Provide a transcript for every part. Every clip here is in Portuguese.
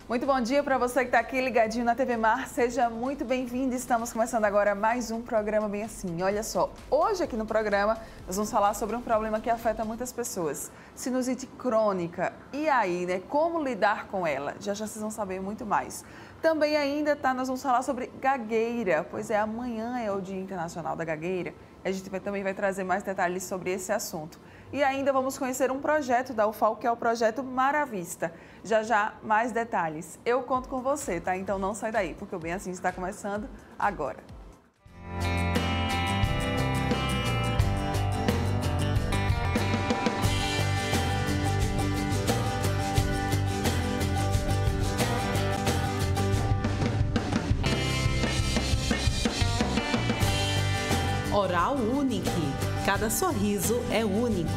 Muito bom dia para você que está aqui ligadinho na TV Mar, seja muito bem-vindo. Estamos começando agora mais um programa bem assim. Olha só, hoje aqui no programa nós vamos falar sobre um problema que afeta muitas pessoas, sinusite crônica. E aí, né, como lidar com ela? Já vocês vão saber muito mais. Também ainda, nós vamos falar sobre gagueira, pois amanhã é o Dia Internacional da Gagueira. A gente também vai trazer mais detalhes sobre esse assunto. E ainda vamos conhecer um projeto da UFAL, que é o projeto Maravista. Já, mais detalhes. Eu conto com você, tá? Então não sai daí, porque o Bem Assim está começando agora. Oral Unique. Cada sorriso é único.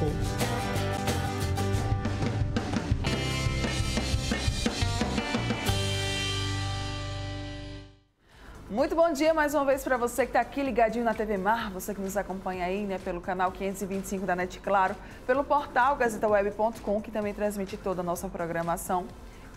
Muito bom dia mais uma vez para você que está aqui ligadinho na TV Mar, você que nos acompanha aí, né, pelo canal 525 da NET Claro, pelo portal gazetaweb.com, que também transmite toda a nossa programação.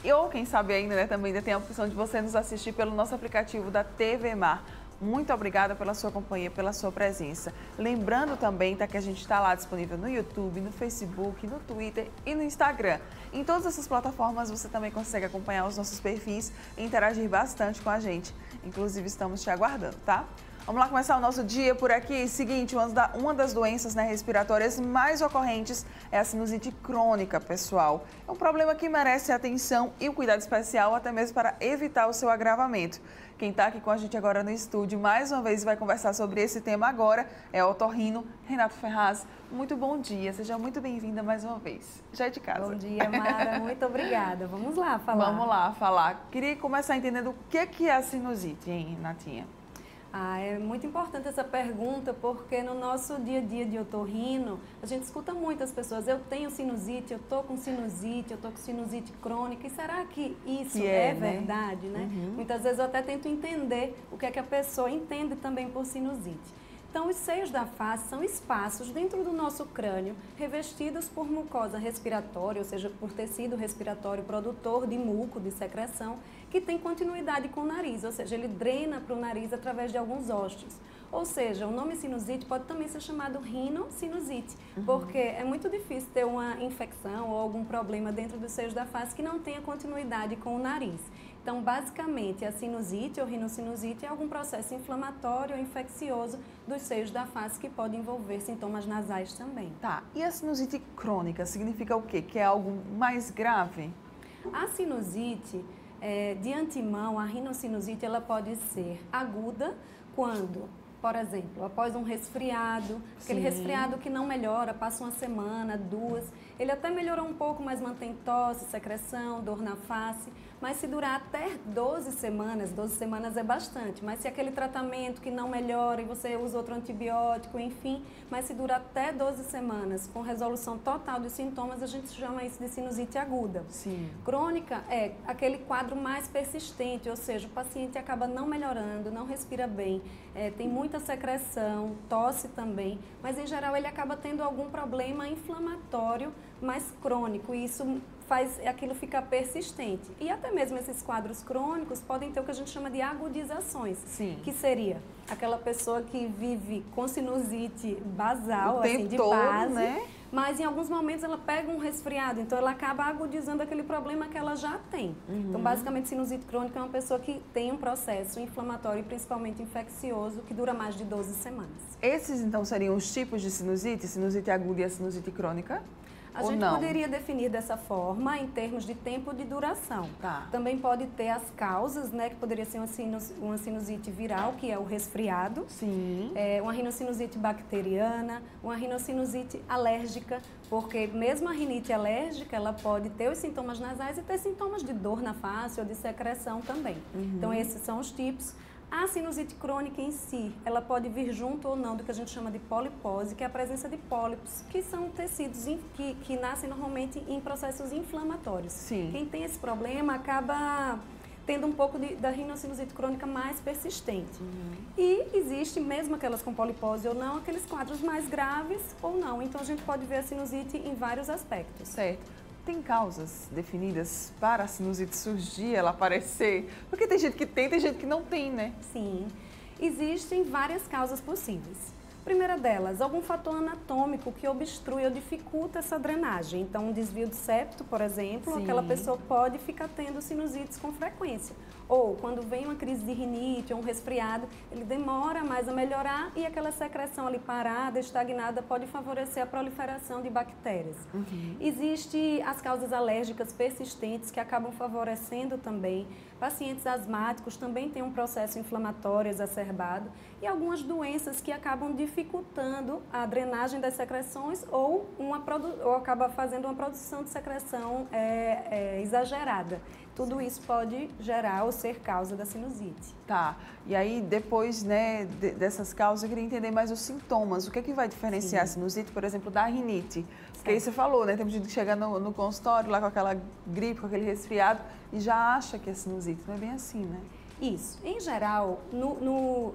Ou quem sabe ainda, né, também ainda tem a opção de você nos assistir pelo nosso aplicativo da TV Mar. Muito obrigada pela sua companhia, pela sua presença. Lembrando também que a gente está lá disponível no YouTube, no Facebook, no Twitter e no Instagram. Em todas essas plataformas você também consegue acompanhar os nossos perfis e interagir bastante com a gente. Inclusive estamos te aguardando, tá? Vamos lá começar o nosso dia por aqui. Seguinte, uma das doenças, né, respiratórias mais ocorrentes é a sinusite crônica, pessoal. É um problema que merece atenção e um cuidado especial, até mesmo para evitar o seu agravamento. Quem está aqui com a gente agora no estúdio, mais uma vez, vai conversar sobre esse tema agora, é o otorrino Renato Ferraz. Muito bom dia, seja muito bem-vinda mais uma vez. Já é de casa. Bom dia, Mara, muito obrigada. Vamos lá falar. Vamos lá falar. Queria começar entendendo o que é a sinusite, hein, Renatinha? É muito importante essa pergunta, porque no nosso dia a dia de otorrino, a gente escuta muitas pessoas, eu tenho sinusite, eu estou com sinusite crônica, e será que isso é verdade, né? Muitas vezes eu até tento entender o que é que a pessoa entende também por sinusite. Então, os seios da face são espaços dentro do nosso crânio, revestidos por mucosa respiratória, ou seja, por tecido respiratório produtor de muco, de secreção, que tem continuidade com o nariz, ou seja, ele drena para o nariz através de alguns ósseos. Ou seja, o nome sinusite pode também ser chamado rinocinusite, porque é muito difícil ter uma infecção ou algum problema dentro dos seios da face que não tenha continuidade com o nariz. Então, basicamente, a sinusite ou rinocinusite é algum processo inflamatório ou infeccioso dos seios da face que pode envolver sintomas nasais também. Tá, e a sinusite crônica significa o quê? Que é algo mais grave? A sinusite, de antemão, a rinocinusite, ela pode ser aguda quando, por exemplo, após um resfriado, aquele resfriado que não melhora, passa uma semana, duas, ele até melhorou um pouco, mas mantém tosse, secreção, dor na face. Mas se durar até 12 semanas é bastante, mas se aquele tratamento que não melhora e você usa outro antibiótico, enfim, mas se dura até 12 semanas, com resolução total dos sintomas, a gente chama isso de sinusite aguda. Sim. Crônica é aquele quadro mais persistente, ou seja, o paciente acaba não melhorando, não respira bem, tem muita secreção, tosse também, mas em geral ele acaba tendo algum problema inflamatório mais crônico, e isso faz aquilo ficar persistente. E até mesmo esses quadros crônicos podem ter o que a gente chama de agudizações, que seria aquela pessoa que vive com sinusite basal, assim, de base, né? Mas em alguns momentos ela pega um resfriado, então ela acaba agudizando aquele problema que ela já tem. Então, basicamente, sinusite crônica é uma pessoa que tem um processo inflamatório, principalmente infeccioso, que dura mais de 12 semanas. Esses, então, seriam os tipos de sinusite? Sinusite aguda e a sinusite crônica? A gente poderia definir dessa forma em termos de tempo de duração. Tá. Também pode ter as causas, né, que poderia ser uma sinusite viral, que é o resfriado. Sim. Uma rinocinusite bacteriana, uma rinocinusite alérgica, porque mesmo a rinite alérgica, ela pode ter os sintomas nasais e ter sintomas de dor na face ou de secreção também. Então, esses são os tipos. A sinusite crônica em si, ela pode vir junto ou não do que a gente chama de polipose, que é a presença de pólipos, que são tecidos que nascem normalmente em processos inflamatórios. Sim. Quem tem esse problema acaba tendo um pouco da rinocinusite crônica mais persistente. E existe, mesmo aquelas com polipose ou não, aqueles quadros mais graves ou não. Então, a gente pode ver a sinusite em vários aspectos. Certo. tem causas definidas para a sinusite surgir, ela aparecer? Porque tem gente que tem gente que não tem, né? Sim, existem várias causas possíveis. Primeira delas, algum fator anatômico que obstrui ou dificulta essa drenagem. Então, um desvio de septo, por exemplo, Sim. aquela pessoa pode ficar tendo sinusites com frequência. Ou, quando vem uma crise de rinite ou um resfriado, ele demora mais a melhorar e aquela secreção ali parada, estagnada, pode favorecer a proliferação de bactérias. Existem as causas alérgicas persistentes que acabam favorecendo também. Pacientes asmáticos também têm um processo inflamatório exacerbado e algumas doenças que acabam dificultando a drenagem das secreções ou acaba fazendo uma produção de secreção exagerada. Tudo isso pode gerar ou ser causa da sinusite. Tá. E aí, depois, né, dessas causas, eu queria entender mais os sintomas. O que é que vai diferenciar a sinusite, por exemplo, da rinite? Porque aí você falou, né? Tem gente que chega no consultório lá com aquela gripe, com aquele resfriado e já acha que é sinusite. Não é bem assim, né? Isso. Em geral,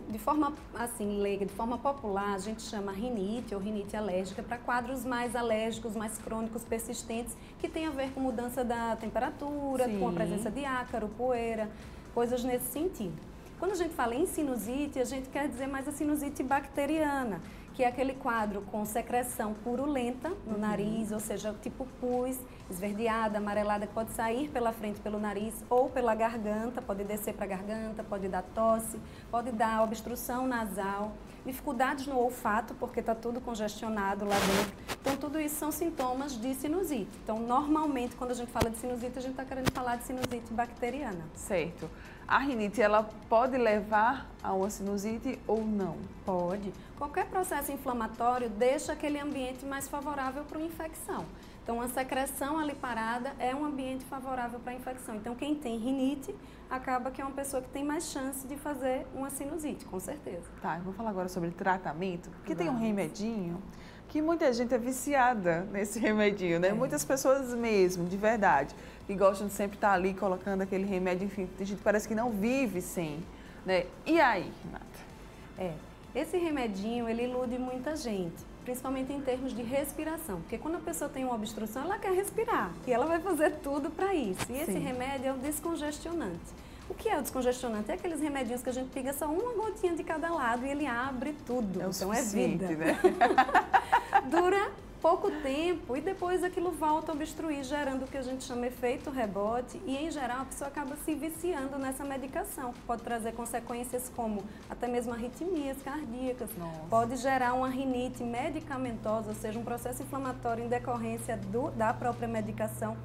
de forma assim, leiga, de forma popular, a gente chama rinite ou rinite alérgica para quadros mais alérgicos, mais crônicos, persistentes, que tem a ver com mudança da temperatura, Sim. com a presença de ácaro, poeira, coisas nesse sentido. Quando a gente fala em sinusite, a gente quer dizer mais a sinusite bacteriana, que é aquele quadro com secreção purulenta no nariz, ou seja, tipo pus, esverdeada, amarelada, que pode sair pela frente pelo nariz ou pela garganta, pode descer para a garganta, pode dar tosse, pode dar obstrução nasal, dificuldades no olfato, porque está tudo congestionado lá dentro. Então, tudo isso são sintomas de sinusite. Então, normalmente, quando a gente fala de sinusite, a gente está querendo falar de sinusite bacteriana. Certo. A rinite, ela pode levar a uma sinusite ou não? Pode. Qualquer processo inflamatório deixa aquele ambiente mais favorável para uma infecção. Então, a secreção ali parada é um ambiente favorável para a infecção. Então, quem tem rinite, acaba que é uma pessoa que tem mais chance de fazer uma sinusite, com certeza. Tá, eu vou falar agora sobre tratamento, porque tem um remedinho que muita gente é viciada nesse remedinho, né? Muitas pessoas mesmo, de verdade, que gostam de sempre estar ali colocando aquele remédio, enfim, tem gente que parece que não vive sem, né? E aí, Renata? Esse remedinho, ele ilude muita gente, principalmente em termos de respiração, porque quando a pessoa tem uma obstrução, ela quer respirar e ela vai fazer tudo para isso. E esse remédio é o descongestionante. O que é o descongestionante? É aqueles remedinhos que a gente pega só uma gotinha de cada lado e ele abre tudo. Então é vida, né? Dura pouco tempo e depois aquilo volta a obstruir, gerando o que a gente chama efeito rebote e, em geral, a pessoa acaba se viciando nessa medicação, que pode trazer consequências como até mesmo arritmias cardíacas, pode gerar uma rinite medicamentosa, ou seja, um processo inflamatório em decorrência da própria medicação.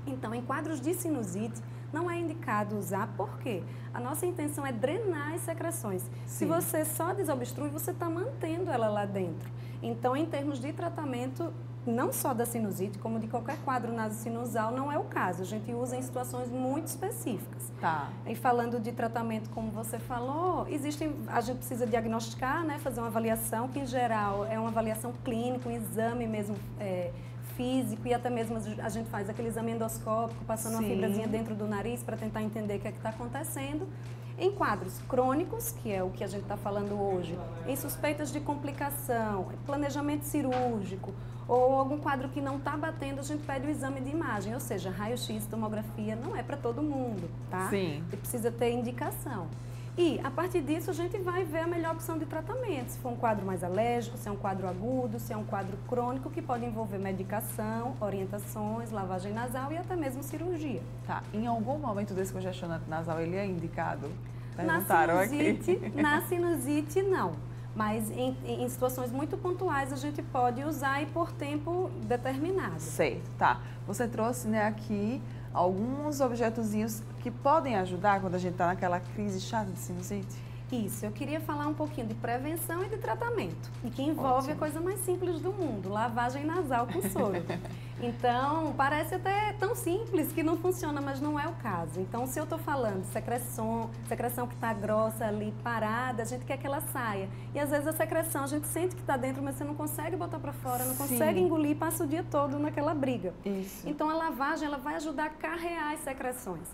Então, em quadros de sinusite, não é indicado usar, porque a nossa intenção é drenar as secreções. Sim. Se você só desobstrui, você está mantendo ela lá dentro. Então, em termos de tratamento, não só da sinusite, como de qualquer quadro nasosinusal, não é o caso. A gente usa em situações muito específicas. Tá. E falando de tratamento, como você falou, a gente precisa diagnosticar, né, fazer uma avaliação, que em geral é uma avaliação clínica, um exame mesmo físico, e até mesmo a gente faz aquele exame endoscópico, passando uma fibrazinha dentro do nariz para tentar entender o que é que está acontecendo. Em quadros crônicos, que é o que a gente está falando hoje, em suspeitas de complicação, planejamento cirúrgico, ou algum quadro que não está batendo, a gente pede o exame de imagem, ou seja, raio-x, tomografia, não é para todo mundo, tá? Sim. E precisa ter indicação. E, a partir disso, a gente vai ver a melhor opção de tratamento. Se for um quadro mais alérgico, se é um quadro agudo, se é um quadro crônico, que pode envolver medicação, orientações, lavagem nasal e até mesmo cirurgia. Tá. Em algum momento desse descongestionante nasal, ele é indicado? Na sinusite, não. Mas em situações muito pontuais, a gente pode usar e por tempo determinado. Certo, tá. Você trouxe, né, aqui alguns objetozinhos que podem ajudar quando a gente está naquela crise chata de sinusite? Isso, eu queria falar um pouquinho de prevenção e de tratamento, e que envolve a coisa mais simples do mundo, lavagem nasal com soro. Então, parece até tão simples que não funciona, mas não é o caso. Então, se eu estou falando de secreção que está grossa ali, parada, a gente quer que ela saia. E às vezes a secreção, a gente sente que está dentro, mas você não consegue botar para fora, não consegue engolir, passa o dia todo naquela briga. Isso. Então, a lavagem, ela vai ajudar a carrear as secreções.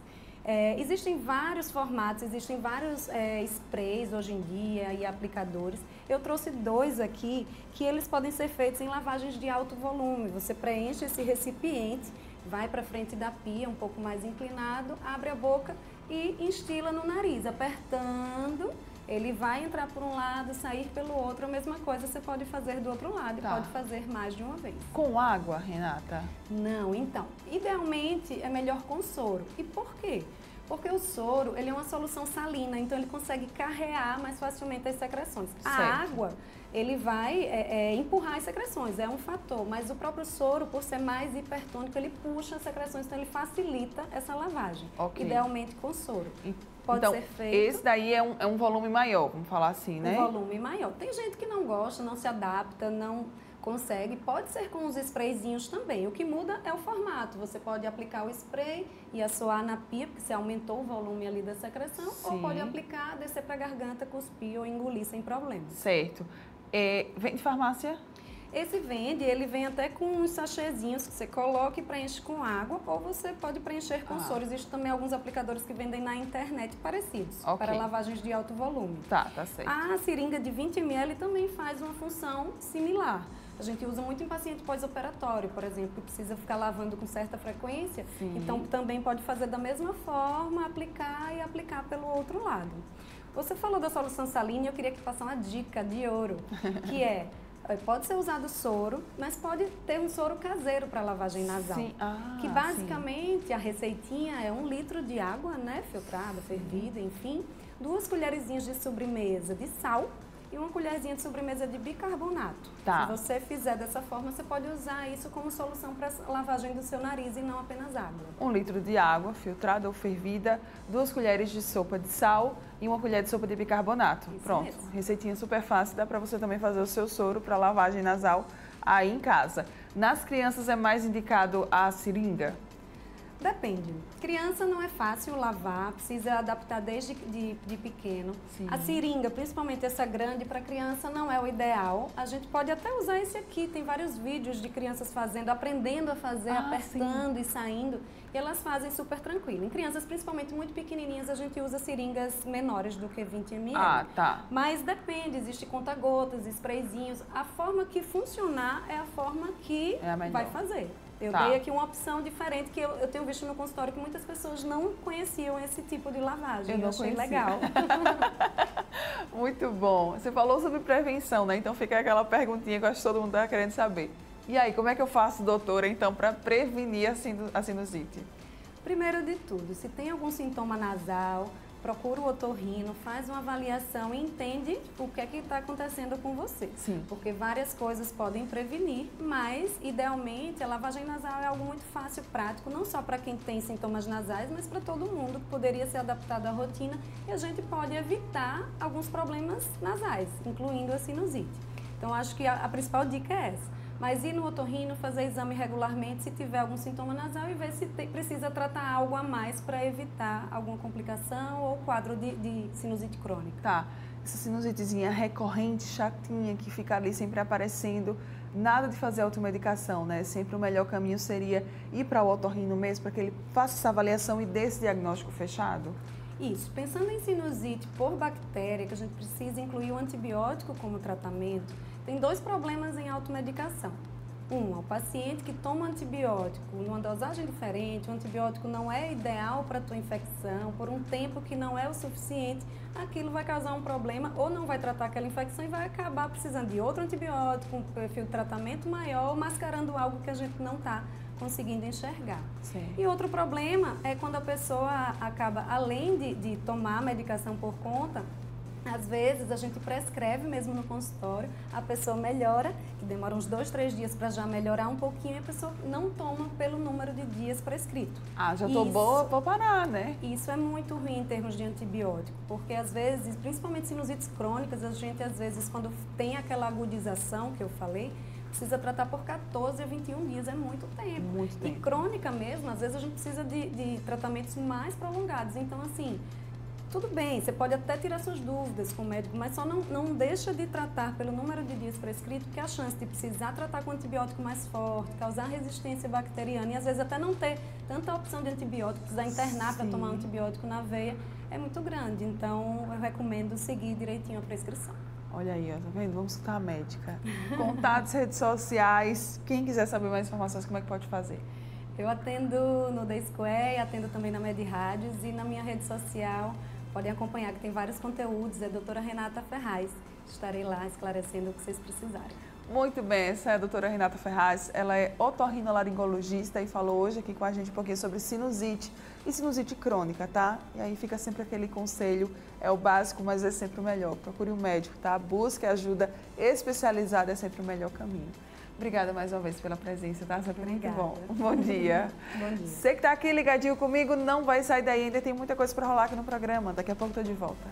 Existem vários formatos, existem vários sprays hoje em dia e aplicadores. Eu trouxe 2 aqui que eles podem ser feitos em lavagens de alto volume. Você preenche esse recipiente vai para frente da pia, um pouco mais inclinado, abre a boca e instila no nariz, apertando. Ele vai entrar por um lado, sair pelo outro. A mesma coisa você pode fazer do outro lado e pode fazer mais de uma vez. Com água, Renata? Não, então, idealmente é melhor com soro. E por quê? Porque o soro, ele é uma solução salina, então ele consegue carrear mais facilmente as secreções. A água, ele vai empurrar as secreções, é um fator, mas o próprio soro, por ser mais hipertônico, ele puxa as secreções, então ele facilita essa lavagem, idealmente com soro. Pode então, ser feito. Esse daí é um volume maior, vamos falar assim, né? Um volume maior. Tem gente que não gosta, não se adapta, não consegue. Pode ser com os sprayzinhos também. O que muda é o formato. Você pode aplicar o spray e assoar na pia, porque você aumentou o volume ali da secreção, ou pode aplicar, descer para a garganta, cuspir ou engolir sem problema. Certo. Vem de farmácia? Esse ele vem até com uns sachêzinhos que você coloca e preenche com água, ou você pode preencher com soro. Existem também alguns aplicadores que vendem na internet parecidos, para lavagens de alto volume. Tá certo. A seringa de 20 ml também faz uma função similar. A gente usa muito em paciente pós-operatório, por exemplo, que precisa ficar lavando com certa frequência. Então, também pode fazer da mesma forma, aplicar e aplicar pelo outro lado. Você falou da solução salina e eu queria que passasse uma dica de ouro, que pode ser usado soro, mas pode ter um soro caseiro para lavagem nasal. Que basicamente a receitinha é 1 litro de água, né, filtrada, fervida, enfim, 2 colherzinhas de sobremesa de sal e 1 colherzinha de sobremesa de bicarbonato. Se você fizer dessa forma, você pode usar isso como solução para a lavagem do seu nariz e não apenas água. 1 litro de água, filtrada ou fervida, 2 colheres de sopa de sal e 1 colher de sopa de bicarbonato. Isso Pronto, mesmo. Receitinha super fácil, dá para você também fazer o seu soro para lavagem nasal aí em casa. Nas crianças é mais indicado a seringa? Depende. Criança não é fácil lavar, precisa adaptar desde de pequeno. A seringa, principalmente essa grande, para criança não é o ideal. A gente pode até usar esse aqui, tem vários vídeos de crianças fazendo, aprendendo a fazer, apertando e saindo. E elas fazem super tranquilo. Em crianças, principalmente muito pequenininhas, a gente usa seringas menores do que 20 ml. Mas depende, existe conta-gotas, sprayzinhos. A forma que funcionar é a forma que vai fazer. Eu dei aqui uma opção diferente que eu tenho visto no consultório que muitas pessoas não conheciam esse tipo de lavagem. Eu achei legal. Muito bom. Você falou sobre prevenção, né? Então fica aquela perguntinha que eu acho que todo mundo está querendo saber. E aí, como é que eu faço, doutora, então, para prevenir a sinusite? Primeiro de tudo, se tem algum sintoma nasal, procura o otorrino, faz uma avaliação e entende o que é que está acontecendo com você. Porque várias coisas podem prevenir, mas, idealmente, a lavagem nasal é algo muito fácil, prático, não só para quem tem sintomas nasais, mas para todo mundo, que poderia ser adaptado à rotina e a gente pode evitar alguns problemas nasais, incluindo a sinusite. Então, acho que a principal dica é essa. Mas ir no otorrino, fazer exame regularmente se tiver algum sintoma nasal e ver se precisa tratar algo a mais para evitar alguma complicação ou quadro de sinusite crônica. Essa sinusitezinha recorrente, chatinha, que fica ali sempre aparecendo, nada de fazer automedicação, né? Sempre o melhor caminho seria ir para o otorrino mesmo, para que ele faça essa avaliação e dê esse diagnóstico fechado? Isso. Pensando em sinusite por bactéria, que a gente precisa incluir o antibiótico como tratamento, tem 2 problemas em automedicação. O paciente que toma antibiótico numa dosagem diferente, o antibiótico não é ideal para a tua infecção, por um tempo que não é o suficiente, aquilo vai causar um problema ou não vai tratar aquela infecção e vai acabar precisando de outro antibiótico, um perfil de tratamento maior, mascarando algo que a gente não está conseguindo enxergar. E outro problema é quando a pessoa acaba, além de tomar a medicação por conta, às vezes a gente prescreve mesmo no consultório, a pessoa melhora, que demora uns 2, 3 dias para já melhorar um pouquinho, e a pessoa não toma pelo número de dias prescrito. Já estou boa, vou parar, né? Isso é muito ruim em termos de antibiótico, porque às vezes, principalmente sinusites crônicas, a gente às vezes quando tem aquela agudização que eu falei, precisa tratar por 14 a 21 dias, é muito tempo. Muito tempo. E crônica mesmo, às vezes a gente precisa de tratamentos mais prolongados. Então, assim, tudo bem, você pode até tirar suas dúvidas com o médico, mas só não deixa de tratar pelo número de dias prescrito, porque a chance de precisar tratar com antibiótico mais forte, causar resistência bacteriana e às vezes até não ter tanta opção de antibiótico, precisar internar para tomar um antibiótico na veia, é muito grande. Então, eu recomendo seguir direitinho a prescrição. Olha aí, tá vendo? Vamos escutar a médica. Contatos, redes sociais, quem quiser saber mais informações, como é que pode fazer? Eu atendo no The Square, atendo também na Med Rádios e na minha rede social. Podem acompanhar que tem vários conteúdos, é doutora Renata Ferraz. Estarei lá esclarecendo o que vocês precisarem. Muito bem, essa é a doutora Renata Ferraz, ela é otorrinolaringologista e falou hoje aqui com a gente um pouquinho sobre sinusite e sinusite crônica, tá? E aí fica sempre aquele conselho, é o básico, mas é sempre o melhor. Procure um médico, tá? Busque ajuda especializada, é sempre o melhor caminho. Obrigada mais uma vez pela presença, tá? Sempre muito bom. Bom dia. Bom dia. Você que está aqui ligadinho comigo, não vai sair daí, ainda tem muita coisa para rolar aqui no programa. Daqui a pouco estou de volta.